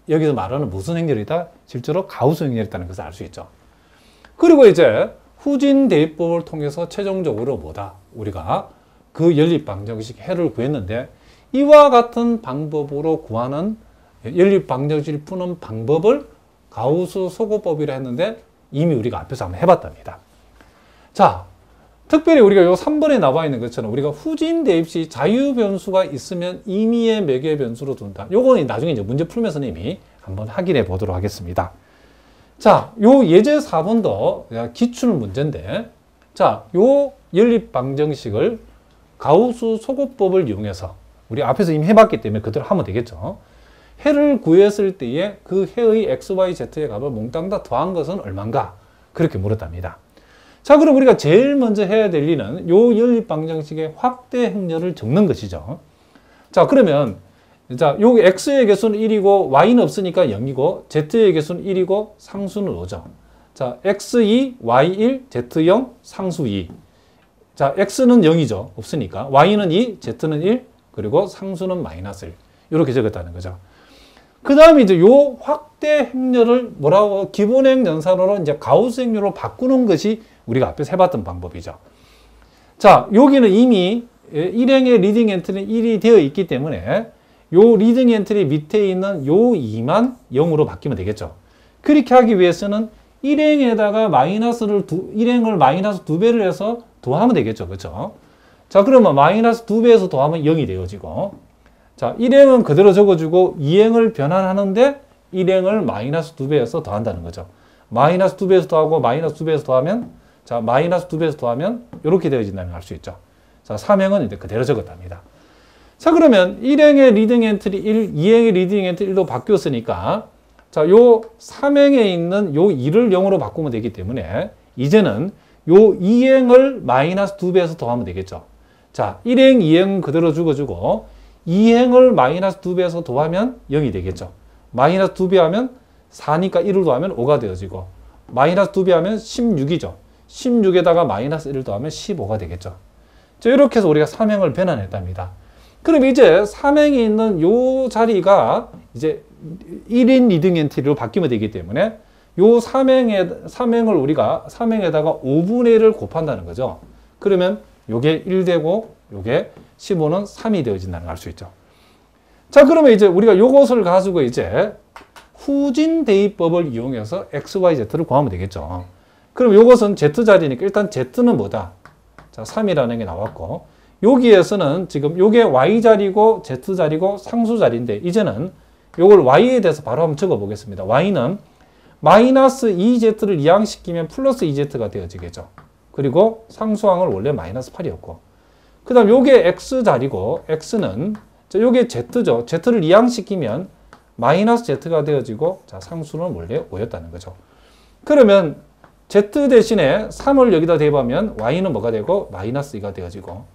여기서 말하는 무슨 행렬이다? 실제로 가우스 행렬이라는 것을 알 수 있죠. 그리고 이제 후진 대입법을 통해서 최종적으로 뭐다? 우리가 그 연립방정식 해를 구했는데, 이와 같은 방법으로 구하는 연립방정식을 푸는 방법을 가우스 소거법이라 했는데 이미 우리가 앞에서 한번 해봤답니다. 자, 특별히 우리가 요 3번에 나와 있는 것처럼 우리가 후진 대입 시 자유 변수가 있으면 임의의 매개 변수로 둔다. 요거는 나중에 이제 문제 풀면서 이미 한번 확인해 보도록 하겠습니다. 자, 요 예제 4번도 기출 문제인데, 자, 요 연립 방정식을 가우스 소거법을 이용해서 우리 앞에서 이미 해봤기 때문에 그대로 하면 되겠죠. 해를 구했을 때에 그 해의 x, y, z의 값을 몽땅 다 더한 것은 얼마인가? 그렇게 물었답니다. 자, 그럼 우리가 제일 먼저 해야 될 일은 요 연립 방정식의 확대 행렬을 적는 것이죠. 자, 그러면 자, 요 x의 개수는 1이고 y는 없으니까 0이고 z의 개수는 1이고 상수는 5죠. 자, 자, x2, y1, z0, 상수 2. 자, x는 0이죠. 없으니까. y는 2, z는 1, 그리고 상수는 마이너스 1. 이렇게 적었다는 거죠. 그 다음에 이제 요 확대 행렬을 뭐라고, 기본행 연산으로 이제 가우스 행렬로 바꾸는 것이 우리가 앞에서 해봤던 방법이죠. 자, 여기는 이미 일행의 리딩 엔트리는 1이 되어 있기 때문에 요 리딩 엔트리 밑에 있는 요 2만 0으로 바뀌면 되겠죠. 그렇게 하기 위해서는 일행에다가 일행을 마이너스 2배를 해서 더하면 되겠죠. 그렇죠? 자, 그러면 마이너스 2배에서 더하면 0이 되어지고, 자, 일행은 그대로 적어주고 2행을 변환하는데 일행을 마이너스 2배에서 더한다는 거죠. 마이너스 2배에서 더하고 마이너스 2배에서 더하면, 자, 마이너스 2배에서 더하면 이렇게 되어진다는 걸 알 수 있죠. 자, 3행은 이제 그대로 적었답니다. 자, 그러면 1행의 리딩 엔트리 1, 2행의 리딩 엔트리 1로 바뀌었으니까, 자, 요 3행에 있는 요 2를 0으로 바꾸면 되기 때문에 이제는 요 2행을 마이너스 2배에서 더하면 되겠죠. 자, 1행, 2행은 그대로 죽어주고 2행을 마이너스 2배에서 더하면 0이 되겠죠. 마이너스 2배 하면 4니까 1을 더하면 5가 되어지고, 마이너스 2배 하면 16이죠. 16에다가 마이너스 1을 더하면 15가 되겠죠. 자, 이렇게 해서 우리가 3행을 변환했답니다. 그럼 이제 3행에 있는 요 자리가 이제 1인 리딩 엔트리로 바뀌면 되기 때문에 요 3행을 우리가 3행에다가 5분의 1을 곱한다는 거죠. 그러면 요게 1 되고 요게 15는 3이 되어진다는 걸 알 수 있죠. 자, 그러면 이제 우리가 요것을 가지고 이제 후진 대입법을 이용해서 x, y, z를 구하면 되겠죠. 그럼 요것은 z 자리니까 일단 z는 뭐다? 자, 3이라는 게 나왔고, 여기에서는 지금 요게 y 자리고 z 자리고 상수 자리인데, 이제는 요걸 y에 대해서 바로 한번 적어 보겠습니다. y는 마이너스 2z를 이항시키면 플러스 2z가 되어지겠죠. 그리고 상수항은 원래 마이너스 8이었고, 그 다음 요게 x 자리고, x는 요게 z죠. z를 이항시키면 마이너스 z가 되어지고, 자, 상수는 원래 5였다는 거죠. 그러면 z 대신에 3을 여기다 대입하면 y는 뭐가 되고 마이너스 2가 되어지고,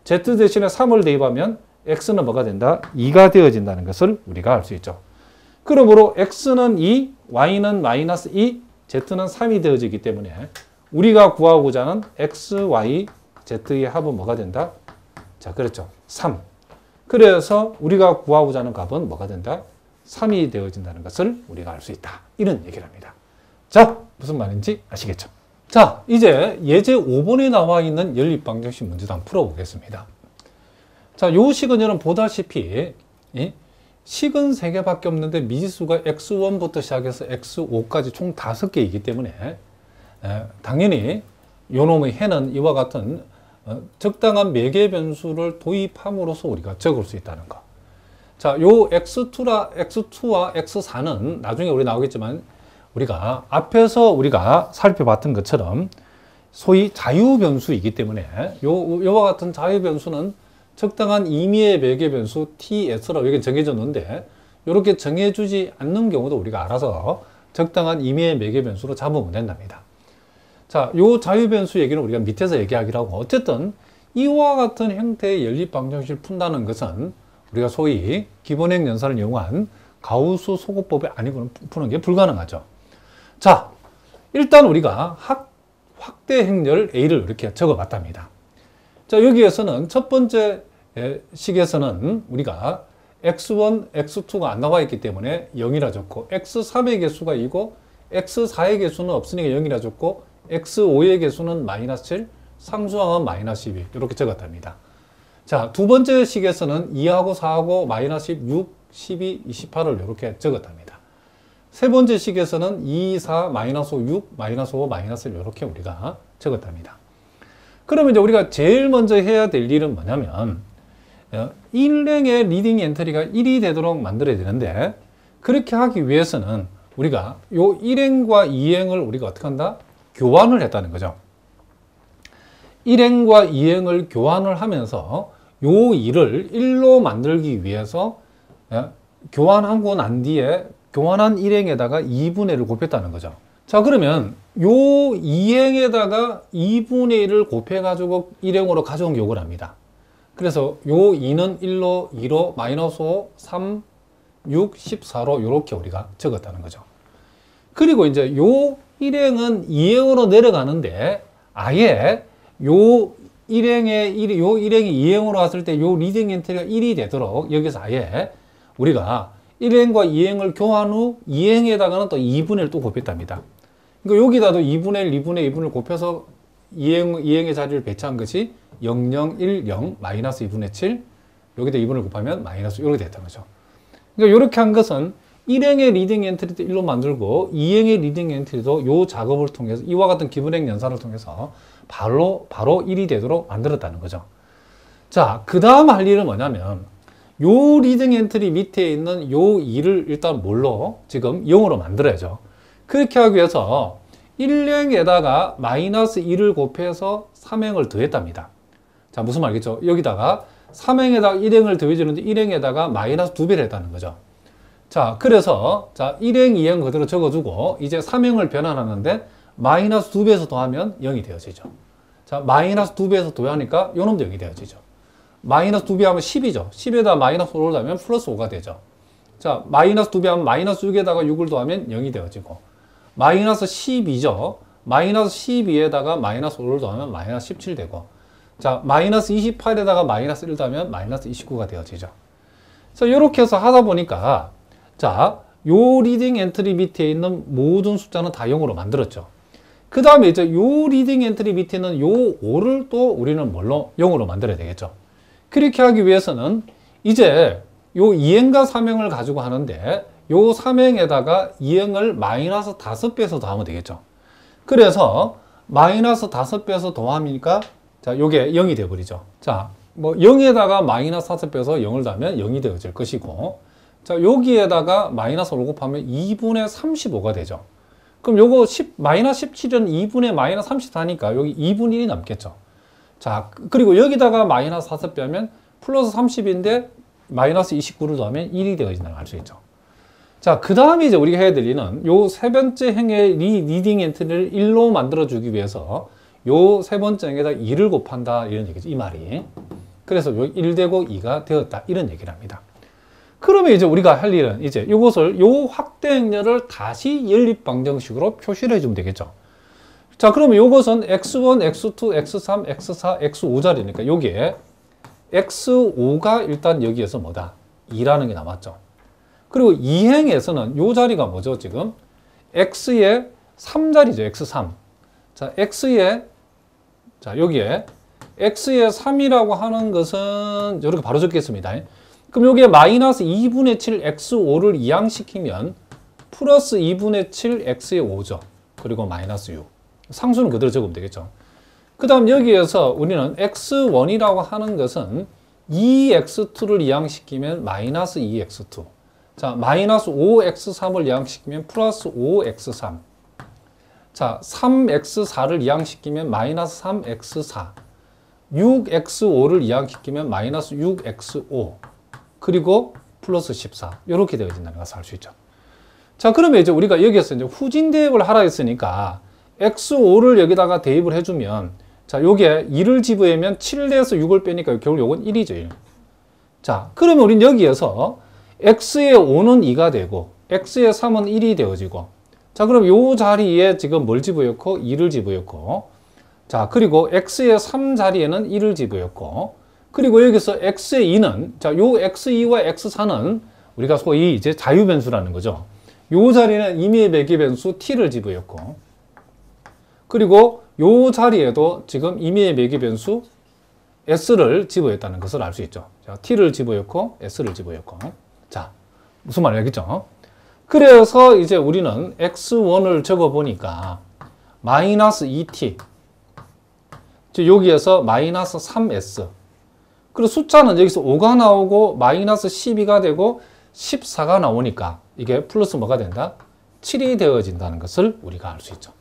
z 대신에 3을 대입하면 x는 뭐가 된다? 2가 되어진다는 것을 우리가 알 수 있죠. 그러므로 x는 2, y는 마이너스 2, z는 3이 되어지기 때문에 우리가 구하고자 하는 x, y, z의 합은 뭐가 된다? 자, 그렇죠. 3. 그래서 우리가 구하고자 하는 값은 뭐가 된다? 3이 되어진다는 것을 우리가 알 수 있다. 이런 얘기를 합니다. 자, 무슨 말인지 아시겠죠? 자, 이제 예제 5번에 나와 있는 연립방정식 문제도 한번 풀어보겠습니다. 자, 요 식은 여러분 보다시피 식은 3개밖에 없는데 미지수가 x1부터 시작해서 x5까지 총 5개이기 때문에 당연히 요 놈의 해는 이와 같은 적당한 매개 변수를 도입함으로써 우리가 적을 수 있다는 거. 자, 요 x2와 x4는 나중에 우리 나오겠지만 우리가 앞에서 우리가 살펴봤던 것처럼 소위 자유변수이기 때문에 요와 같은 자유변수는 적당한 임의의 매개 변수 TS라고 여기 정해졌는데, 이렇게 정해주지 않는 경우도 우리가 알아서 적당한 임의의 매개 변수로 잡으면 된답니다. 자, 요 자유변수 얘기는 우리가 밑에서 얘기하기로 하고, 어쨌든 이와 같은 형태의 연립방정식을 푼다는 것은 우리가 소위 기본행 연산을 이용한 가우스 소급법이 아니고는 푸는 게 불가능하죠. 자, 일단 우리가 확대 행렬 A를 이렇게 적어봤답니다. 자, 여기에서는 첫 번째 식에서는 우리가 x1, x2가 안 나와 있기 때문에 0이라 적고, x3의 개수가 2고 x4의 개수는 없으니까 0이라 적고, x5의 개수는 마이너스 7, 상수항은 마이너스 12 이렇게 적었답니다. 자, 두 번째 식에서는 2하고 4하고 마이너스 16, 12, 28을 이렇게 적었답니다. 세 번째 식에서는 2, 4, 마이너스 5, 6, 마이너스 5, 마이너스 1 이렇게 우리가 적었답니다. 그러면 이제 우리가 제일 먼저 해야 될 일은 뭐냐면, 일행의 리딩 엔트리가 1이 되도록 만들어야 되는데, 그렇게 하기 위해서는 우리가 요 1행과 2행을 우리가 어떻게 한다? 교환을 했다는 거죠. 1행과 2행을 교환을 하면서 요 2를 1로 만들기 위해서 교환하고 난 뒤에 교환한 1행에다가 2분의 1을 곱했다는 거죠. 자, 그러면 요 2행에다가 2분의 1을 곱해가지고 1행으로 가져온 격을 합니다. 그래서 요 2는 1로, 2로, 마이너스 5, 3, 6, 14로 이렇게 우리가 적었다는 거죠. 그리고 이제 요 일행은 2행으로 내려가는데 아예 요 일행이 2행으로 왔을 때 요 리딩 엔트리가 1이 되도록 여기서 아예 우리가 1행과 2행을 교환 후 2행에다가는 또 2분의 1또 곱했답니다. 그러니까 여기다도 2분의 1, 2분의 2분을 곱해서 2행의 자리를 배치한 것이 0, 0, 1, 0, 마이너스 2분의 7 여기다 2분을 곱하면 마이너스 이렇게 됐던 거죠. 그러니까 이렇게 한 것은 1행의 리딩 엔트리도 1로 만들고 2행의 리딩 엔트리도 이 작업을 통해서 이와 같은 기분행 연산을 통해서 바로 1이 되도록 만들었다는 거죠. 자, 그 다음 할 일은 뭐냐면 요 리딩 엔트리 밑에 있는 요 2를 일단 뭘로 지금 0으로 만들어야죠. 그렇게 하기 위해서 1행에다가 마이너스 2를 곱해서 3행을 더했답니다. 자, 무슨 말이겠죠? 여기다가 3행에다가 1행을 더해주는데 1행에다가 마이너스 2배를 했다는 거죠. 자, 그래서 자 1행, 2행 그대로 적어주고 이제 3행을 변환하는데 마이너스 2배에서 더하면 0이 되어지죠. 자, 마이너스 2배에서 더하니까 요 놈도 0이 되어지죠. 마이너스 2배 하면 10이죠. 10에다 마이너스 5를 더하면 플러스 5가 되죠. 자, 마이너스 2배 하면 마이너스 6에다가 6을 더하면 0이 되어지고 마이너스 12죠. 마이너스 12에다가 마이너스 5를 더하면 마이너스 17 되고 자, 마이너스 28에다가 마이너스 1 더하면 마이너스 29가 되어지죠. 그래서 이렇게 해서 하다 보니까 자, 요 리딩 엔트리 밑에 있는 모든 숫자는 다 0으로 만들었죠. 그 다음에 이제 요 리딩 엔트리 밑에 있는 요 5를 또 우리는 뭘로? 0으로 만들어야 되겠죠. 그렇게 하기 위해서는 이제 요 2행과 3행을 가지고 하는데 요 3행에다가 2행을 마이너스 5배에서 더하면 되겠죠. 그래서 마이너스 5배에서 더하니까 자, 요게 0이 되어버리죠. 자, 뭐 0에다가 마이너스 5배에서 0을 더하면 0이 되어질 것이고 자, 여기에다가 마이너스 5를 곱하면 2분의 35가 되죠. 그럼 요거 마이너스 17은 2분의 마이너스 34니까 여기 2분의 1이 남겠죠. 자, 그리고 여기다가 마이너스 5 빼면 플러스 30인데 마이너스 29를 더하면 1이 되어진다는 걸 알 수 있죠. 자, 그 다음에 이제 우리가 해야 될 일은 요 세 번째 행의 리딩 엔트리를 1로 만들어주기 위해서 요 세 번째 행에다 2를 곱한다 이런 얘기죠. 이 말이. 그래서 요 1 되고 2가 되었다 이런 얘기를 합니다. 그러면 이제 우리가 할 일은 이제 이것을 요 확대 행렬을 다시 연립 방정식으로 표시를 해주면 되겠죠. 자, 그러면 요것은 x1, x2, x3, x4, x5 자리니까 여기에 x5가 일단 여기에서 뭐다? 2라는 게 남았죠. 그리고 2행에서는 요 자리가 뭐죠, 지금? x의 3자리죠, x3. 자, 자, 여기에 x의 3이라고 하는 것은 이렇게 바로 적겠습니다. 그럼 여기에 마이너스 2분의 7 x5를 이항시키면 플러스 2분의 7 x의 5죠. 그리고 마이너스 6. 상수는 그대로 적으면 되겠죠. 그 다음 여기에서 우리는 x1이라고 하는 것은 2x2를 이항시키면 마이너스 2x2. 자, 마이너스 5x3을 이항시키면 플러스 5x3. 자, 3x4를 이항시키면 마이너스 3x4. 6x5를 이항시키면 마이너스 6x5. 그리고 플러스 14. 이렇게 되어진다는 것을 알 수 있죠. 자, 그러면 이제 우리가 여기에서 이제 후진 대입을 하라 했으니까 x5를 여기다가 대입을 해주면 자, 요게 2를 집어내면 7에서 6을 빼니까 결국 요건 1이죠. 1. 자, 그러면 우린 여기에서 x의 5는 2가 되고 x의 3은 1이 되어지고 자, 그럼 요 자리에 지금 뭘 집어넣고 2를 집어넣고 자, 그리고 x의 3 자리에는 1을 집어넣고 그리고 여기서 x의 2는 자, 요 x2와 x4는 우리가 소위 이제 자유변수라는 거죠. 요 자리는 임의의 배기 변수 t를 집어넣고 그리고 요 자리에도 지금 임의의 배기 변수 s를 집어넣었다는 것을 알 수 있죠. 자, t를 집어넣고 s를 집어넣고 자, 무슨 말이겠죠? 그래서 이제 우리는 x1을 적어 보니까 마이너스 2t 여기에서 마이너스 3s 그리고 숫자는 여기서 5가 나오고 마이너스 12가 되고 14가 나오니까 이게 플러스 뭐가 된다? 7이 되어진다는 것을 우리가 알 수 있죠.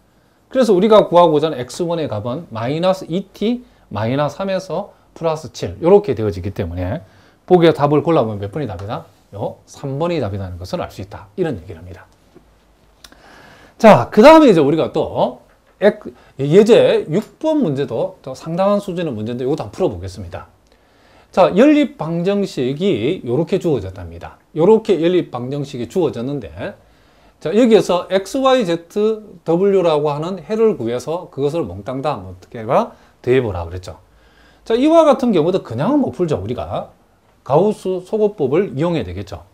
그래서 우리가 구하고자 하는 x1의 값은 마이너스 2t 마이너스 3에서 플러스 7 이렇게 되어지기 때문에 보기에 답을 골라보면 몇 번이 답이다? 요 3번이 답이라는 것을 알 수 있다. 이런 얘기를 합니다. 자, 그 다음에 이제 우리가 또 예제 6번 문제도 또 상당한 수준의 문제인데 이것도 한번 풀어보겠습니다. 자, 연립 방정식이 이렇게 주어졌답니다. 이렇게 연립 방정식이 주어졌는데 자, 여기에서 XYZW라고 하는 해를 구해서 그것을 몽땅 다 어떻게 해봐? 대입을 하고 그랬죠. 자, 이와 같은 경우도 그냥은 못 풀죠. 우리가 가우스 소거법을 이용해야 되겠죠.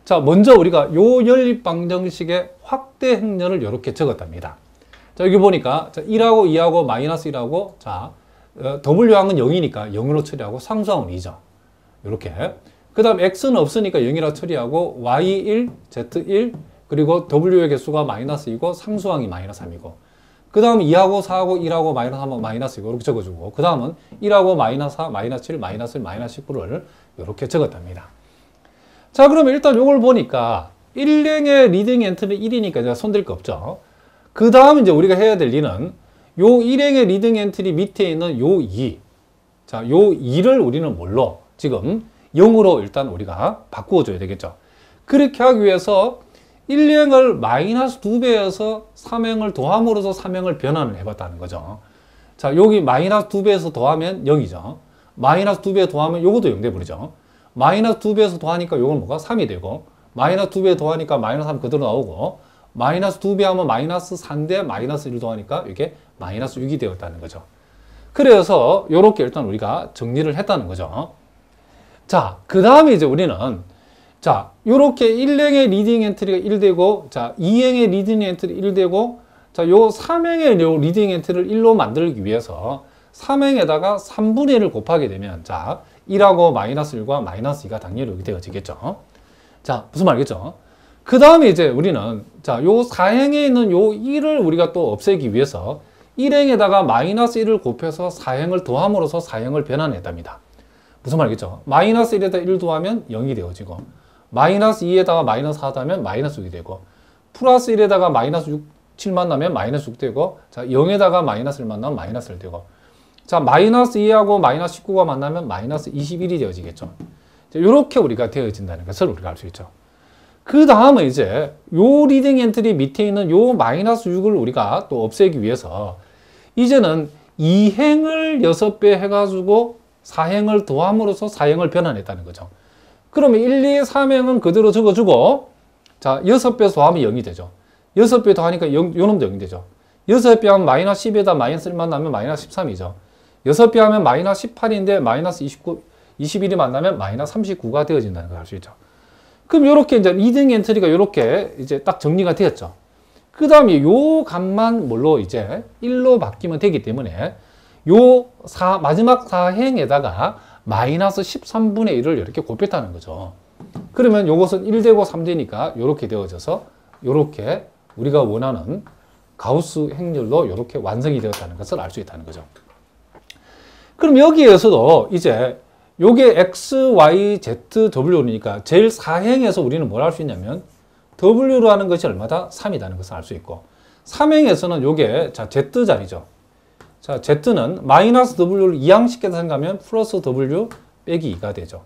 자, 먼저 우리가 요 연립 방정식의 확대 행렬을 이렇게 적었답니다. 자, 여기 보니까 1하고 2하고 마이너스 1하고 자, W항은 0이니까 0으로 처리하고 상수항은 2죠. 이렇게. 그 다음 X는 없으니까 0이라 처리하고 Y1, Z1 그리고 W의 개수가 마이너스 2고 상수항이 마이너스 3이고 그 다음 2하고 4하고 1하고 마이너스 3하고 마이너스 2고 이렇게 적어주고 그 다음은 1하고 마이너스 4, 마이너스 7, 마이너스 1, 마이너스 19를 이렇게 적었답니다. 자, 그러면 일단 이걸 보니까 1행의 리딩 엔트리 1이니까 제가 손댈 거 없죠. 그 다음 이제 우리가 해야 될 일은 요 1행의 리딩 엔트리 밑에 있는 요 2. 자, 요 2를 우리는 뭘로? 지금 0으로 일단 우리가 바꾸어 줘야 되겠죠. 그렇게 하기 위해서 1행을 마이너스 2배에서 3행을 더함으로써 3행을 변환을 해봤다는 거죠. 자, 여기 마이너스 2배에서 더하면 0이죠. 마이너스 2배 더하면 요것도 0 돼버리죠. 마이너스 2배에서 더하니까 요건 뭐가? 3이 되고 마이너스 2배 더하니까 마이너스 3 그대로 나오고 마이너스 2배 하면 마이너스 4인데 마이너스 1 더하니까 이게 마이너스 6이 되었다는 거죠. 그래서 요렇게 일단 우리가 정리를 했다는 거죠. 자, 그 다음에 이제 우리는 자, 요렇게 1행의 리딩 엔트리가 1되고 자, 2행의 리딩 엔트리 1되고 자, 요 3행의 요 리딩 엔트리를 1로 만들기 위해서 3행에다가 3분의 1을 곱하게 되면 자, 1하고 마이너스 1과 마이너스 2가 당연히 여기 되어지겠죠. 자, 무슨 말이겠죠? 그 다음에 이제 우리는 자, 요 4행에 있는 요 1을 우리가 또 없애기 위해서 1행에다가 마이너스 1을 곱해서 4행을 더함으로써 4행을 변환했답니다. 무슨 말이겠죠? 마이너스 1에다 1 더하면 0이 되어지고 마이너스 2에다가 마이너스 4 더하면 마이너스 6이 되고 플러스 1에다가 마이너스 6, 7 만나면 마이너스 6 되고 자, 0에다가 마이너스 1 만나면 마이너스 1 되고 자, 마이너스 2하고 마이너스 19가 만나면 마이너스 21이 되어지겠죠. 이렇게 우리가 되어진다는 것을 우리가 알 수 있죠. 그 다음은 이제 요 리딩 엔트리 밑에 있는 요 마이너스 6을 우리가 또 없애기 위해서 이제는 2행을 6배 해가지고 4행을 더함으로써 4행을 변환했다는 거죠. 그러면 1, 2, 3행은 그대로 적어주고 자, 6배 더하면 0이 되죠. 6배 더하니까 요 놈도 0이 되죠. 6배 하면 마이너스 10에다 마이너스 1 만나면 마이너스 13이죠. 6배 하면 마이너스 18인데 마이너스 29, 21이 만나면 마이너스 39가 되어진다는 걸 알 수 있죠. 그럼 이렇게 이제 리딩 엔트리가 이렇게 이제 딱 정리가 되었죠. 그 다음에 요 값만 뭘로 이제 1로 바뀌면 되기 때문에 요 마지막 4행에다가 마이너스 13분의 1을 이렇게 곱했다는 거죠. 그러면 요것은 1 되고 3 되니까 이렇게 되어져서 이렇게 우리가 원하는 가우스 행렬로 이렇게 완성이 되었다는 것을 알 수 있다는 거죠. 그럼 여기에서도 이제 요게 X, Y, Z, W니까 제일 4행에서 우리는 뭘 할 수 있냐면 W라는 것이 얼마다? 3이라는 것을 알 수 있고 3행에서는 요게 자 Z자리죠. 자, Z는 마이너스 W를 2항시켜서 생각하면 플러스 W 빼기 2가 되죠.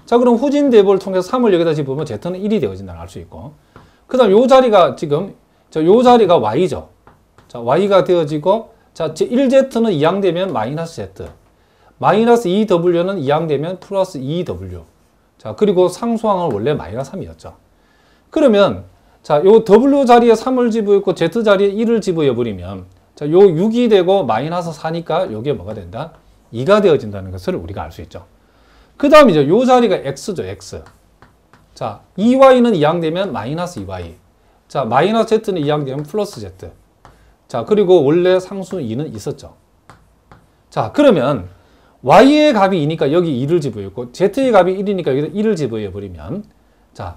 자, 그럼 후진 대입을 통해서 3을 여기다 집으면 Z는 1이 되어진다는 걸 알 수 있고 그 다음 요 자리가 지금 요 자리가 Y죠. 자, Y가 되어지고 자, 1Z는 2항 되면 마이너스 Z 마이너스 2W는 2항 되면 플러스 2W 자, 그리고 상수항은 원래 마이너스 3이었죠. 그러면 자, 요 W 자리에 3을 집어있고 Z 자리에 1을 집어버리면 자, 요 6이 되고 마이너스 4니까 요게 뭐가 된다? 2가 되어진다는 것을 우리가 알 수 있죠. 그 다음 이제 요 자리가 X죠, X. 자, 2Y는 2항 되면 마이너스 2Y. 자, 마이너스 Z는 2항 되면 플러스 Z. 자, 그리고 원래 상수 2는 있었죠. 자, 그러면 Y의 값이 2니까 여기 2를 집어있고 Z의 값이 1이니까 여기다 1을 집어버리면 자,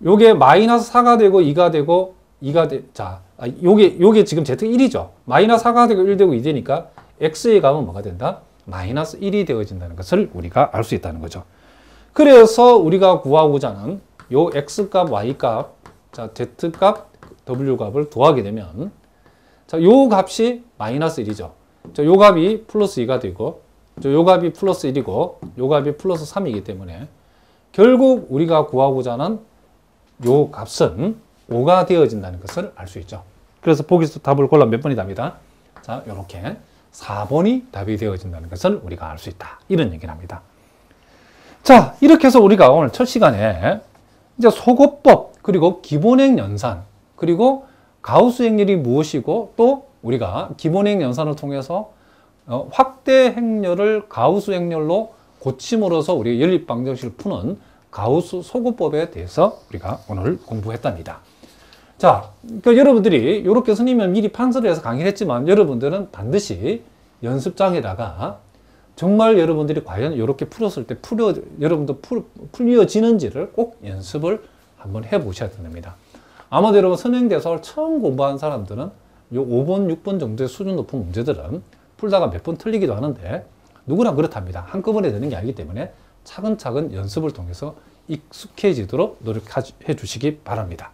요게 마이너스 4가 되고 2가 되고 2가 돼. 자, 요게 지금 Z가 1이죠. 마이너스 4가 되고 1 되고 2 되니까 X의 값은 뭐가 된다? 마이너스 1이 되어진다는 것을 우리가 알 수 있다는 거죠. 그래서 우리가 구하고자 하는 요 X값, Y값, 자, Z값, W값을 더하게 되면 자, 요 값이 마이너스 1이죠. 자, 요 값이 플러스 2가 되고 요 값이 플러스 1이고 요 값이 플러스 3이기 때문에 결국 우리가 구하고자 하는 요 값은 5가 되어진다는 것을 알 수 있죠. 그래서 보기에서 답을 골라 몇 번이 답이다? 자, 요렇게 4번이 답이 되어진다는 것을 우리가 알 수 있다. 이런 얘기를 합니다. 자, 이렇게 해서 우리가 오늘 첫 시간에 이제 소거법 그리고 기본행 연산 그리고 가우스 행렬이 무엇이고 또 우리가 기본행 연산을 통해서 확대 행렬을 가우스 행렬로 고침으로써 우리가 연립방정식을 푸는 가우스 소구법에 대해서 우리가 오늘 공부했답니다. 자, 그러니까 여러분들이 이렇게 선생님은 미리 판서를 해서 강의를 했지만 여러분들은 반드시 연습장에다가 정말 여러분들이 과연 이렇게 풀었을 때 여러분도 풀려지는지를 꼭 연습을 한번 해보셔야 됩니다. 아마도 여러분 선행대설 처음 공부한 사람들은 요 5번, 6번 정도의 수준 높은 문제들은 풀다가 몇 번 틀리기도 하는데 누구나 그렇답니다. 한꺼번에 되는 게 아니기 때문에 차근차근 연습을 통해서 익숙해지도록 노력해 주시기 바랍니다.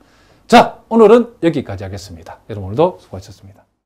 자, 오늘은 여기까지 하겠습니다. 여러분 오늘도 수고하셨습니다.